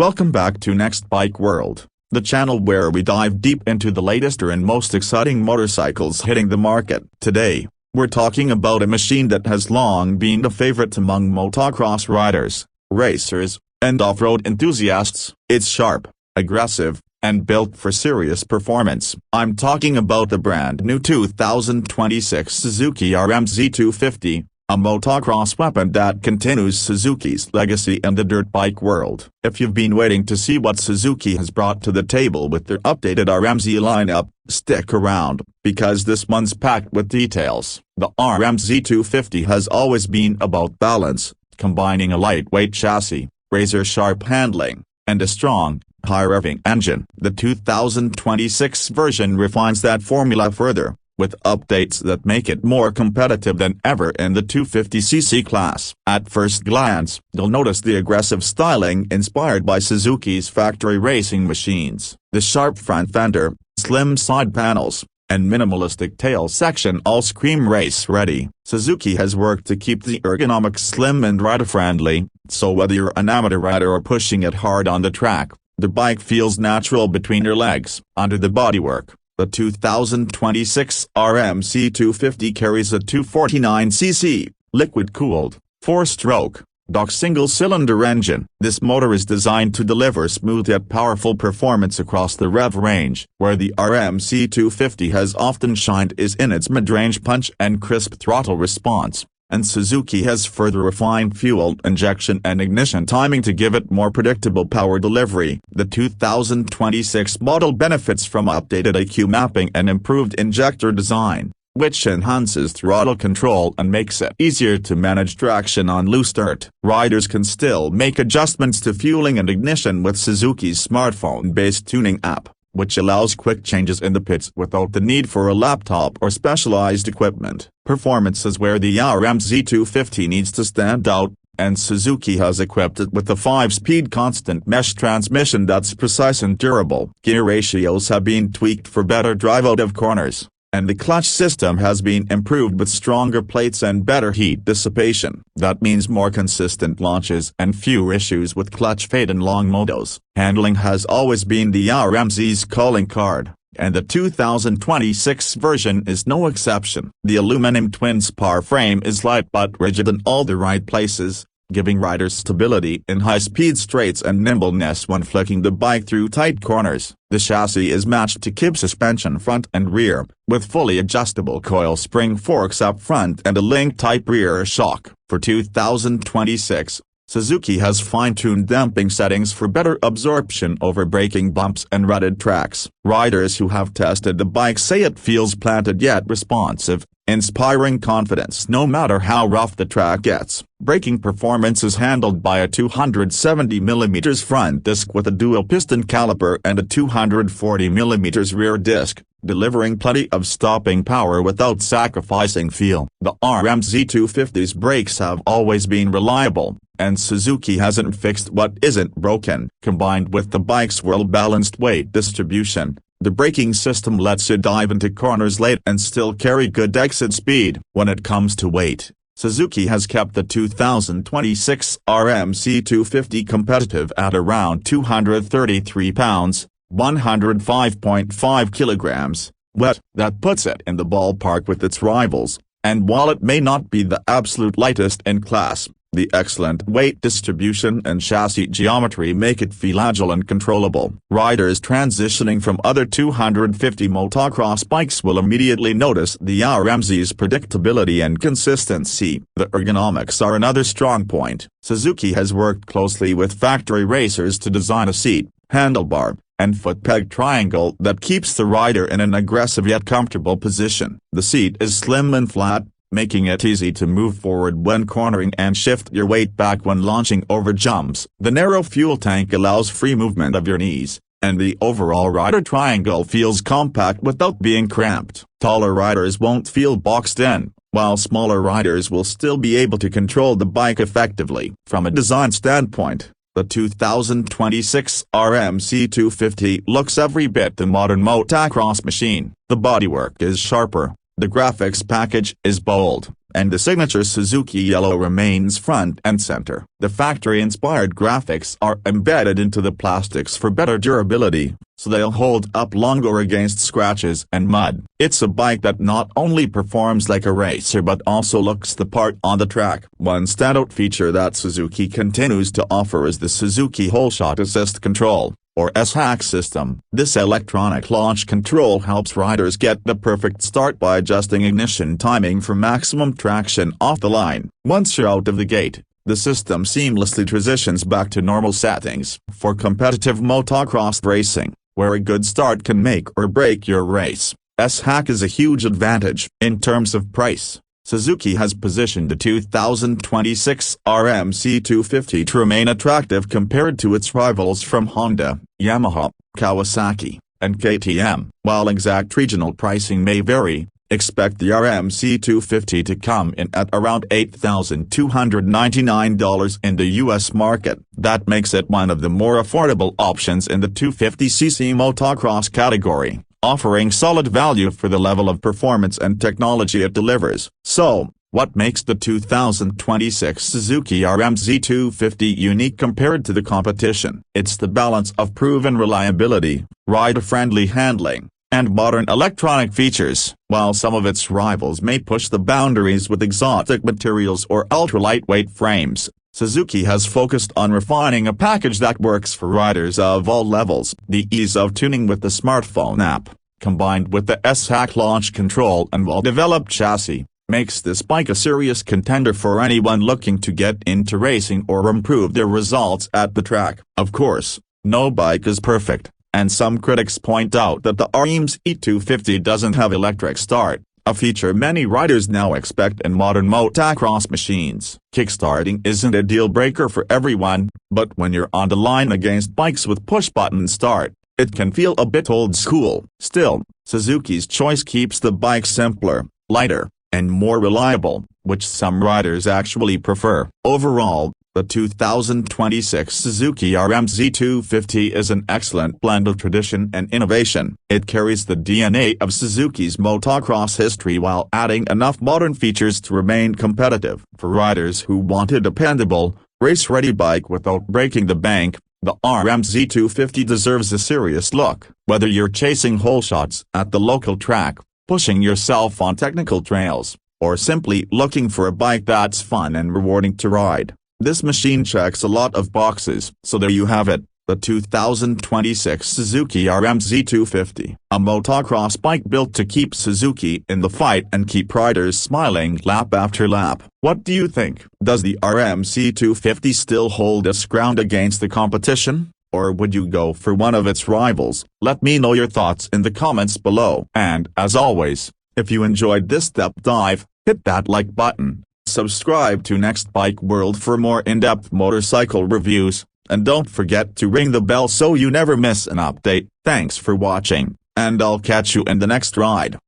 Welcome back to Next Bike World, the channel where we dive deep into the latest and most exciting motorcycles hitting the market. Today, we're talking about a machine that has long been a favorite among motocross riders, racers, and off-road enthusiasts. It's sharp, aggressive, and built for serious performance. I'm talking about the brand new 2026 Suzuki RM-Z250. A motocross weapon that continues Suzuki's legacy in the dirt bike world. If you've been waiting to see what Suzuki has brought to the table with their updated RM-Z lineup, stick around, because this one's packed with details. The RM-Z250 has always been about balance, combining a lightweight chassis, razor-sharp handling, and a strong, high-revving engine. The 2026 version refines that formula further, with updates that make it more competitive than ever in the 250cc class. At first glance, you'll notice the aggressive styling inspired by Suzuki's factory racing machines. The sharp front fender, slim side panels, and minimalistic tail section all scream race-ready. Suzuki has worked to keep the ergonomics slim and rider-friendly, so whether you're an amateur rider or pushing it hard on the track, the bike feels natural between your legs. Under the bodywork, the 2026 RM-Z250 carries a 249cc, liquid-cooled, 4-stroke, Dock single-cylinder engine. This motor is designed to deliver smooth yet powerful performance across the rev range. Where the RM-Z250 has often shined is in its mid-range punch and crisp throttle response, and Suzuki has further refined fuel injection and ignition timing to give it more predictable power delivery. The 2026 model benefits from updated EQ mapping and improved injector design, which enhances throttle control and makes it easier to manage traction on loose dirt. Riders can still make adjustments to fueling and ignition with Suzuki's smartphone-based tuning app, which allows quick changes in the pits without the need for a laptop or specialized equipment. Performance is where the RM-Z250 needs to stand out, and Suzuki has equipped it with a 5-speed constant mesh transmission that's precise and durable. Gear ratios have been tweaked for better drive out of corners, and the clutch system has been improved with stronger plates and better heat dissipation. That means more consistent launches and fewer issues with clutch fade in long motos. Handling has always been the RM-Z's calling card, and the 2026 version is no exception. The aluminum twin-spar frame is light but rigid in all the right places, giving riders stability in high-speed straights and nimbleness when flicking the bike through tight corners. The chassis is matched to Kib suspension front and rear, with fully adjustable coil spring forks up front and a link-type rear shock. For 2026, Suzuki has fine-tuned damping settings for better absorption over braking bumps and rutted tracks. Riders who have tested the bike say it feels planted yet responsive, inspiring confidence no matter how rough the track gets. Braking performance is handled by a 270mm front disc with a dual-piston caliper and a 240mm rear disc, delivering plenty of stopping power without sacrificing feel. The RM-Z250's brakes have always been reliable, and Suzuki hasn't fixed what isn't broken. Combined with the bike's well-balanced weight distribution, the braking system lets you dive into corners late and still carry good exit speed. When it comes to weight, Suzuki has kept the 2026 RM-Z250 competitive at around 233 pounds, 105.5 kilograms, that puts it in the ballpark with its rivals, and while it may not be the absolute lightest in class, the excellent weight distribution and chassis geometry make it feel agile and controllable. Riders transitioning from other 250 motocross bikes will immediately notice the RM-Z's predictability and consistency. The ergonomics are another strong point. Suzuki has worked closely with factory racers to design a seat, handlebar, and foot peg triangle that keeps the rider in an aggressive yet comfortable position. The seat is slim and flat, making it easy to move forward when cornering and shift your weight back when launching over jumps. The narrow fuel tank allows free movement of your knees, and the overall rider triangle feels compact without being cramped. Taller riders won't feel boxed in, while smaller riders will still be able to control the bike effectively. From a design standpoint, the 2026 RM-Z250 looks every bit the modern motocross machine. The bodywork is sharper, The graphics package is bold, and the signature Suzuki yellow remains front and center. The factory-inspired graphics are embedded into the plastics for better durability, so they'll hold up longer against scratches and mud. It's a bike that not only performs like a racer but also looks the part on the track. One standout feature that Suzuki continues to offer is the Suzuki Holeshot Assist Control, or S-HAC system. This electronic launch control helps riders get the perfect start by adjusting ignition timing for maximum traction off the line. Once you're out of the gate, the system seamlessly transitions back to normal settings. For competitive motocross racing, where a good start can make or break your race, S-HAC is a huge advantage. In terms of price, Suzuki has positioned the 2026 RM-Z250 to remain attractive compared to its rivals from Honda, Yamaha, Kawasaki, and KTM. While exact regional pricing may vary, expect the RM-Z250 to come in at around $8,299 in the US market. That makes it one of the more affordable options in the 250cc motocross category, offering solid value for the level of performance and technology it delivers. So, what makes the 2026 Suzuki RM-Z250 unique compared to the competition? It's the balance of proven reliability, rider-friendly handling, and modern electronic features. While some of its rivals may push the boundaries with exotic materials or ultra-lightweight frames, Suzuki has focused on refining a package that works for riders of all levels. The ease of tuning with the smartphone app, combined with the S-HAC launch control and well-developed chassis, makes this bike a serious contender for anyone looking to get into racing or improve their results at the track. Of course, no bike is perfect, and some critics point out that the RM-Z250 doesn't have electric start, a feature many riders now expect in modern motocross machines. Kickstarting isn't a deal-breaker for everyone, but when you're on the line against bikes with push-button start, it can feel a bit old school. Still, Suzuki's choice keeps the bike simpler, lighter, and more reliable, which some riders actually prefer. Overall, the 2026 Suzuki RM-Z250 is an excellent blend of tradition and innovation. It carries the DNA of Suzuki's motocross history while adding enough modern features to remain competitive. For riders who want a dependable, race-ready bike without breaking the bank, the RM-Z250 deserves a serious look. Whether you're chasing hole shots at the local track, pushing yourself on technical trails, or simply looking for a bike that's fun and rewarding to ride, this machine checks a lot of boxes. So there you have it, the 2026 Suzuki RM-Z250. A motocross bike built to keep Suzuki in the fight and keep riders smiling lap after lap. What do you think? Does the RM-Z250 still hold its ground against the competition? Or would you go for one of its rivals? Let me know your thoughts in the comments below. And as always, if you enjoyed this deep dive, hit that like button. Subscribe to Next Bike World for more in-depth motorcycle reviews, and don't forget to ring the bell so you never miss an update. Thanks for watching, and I'll catch you in the next ride.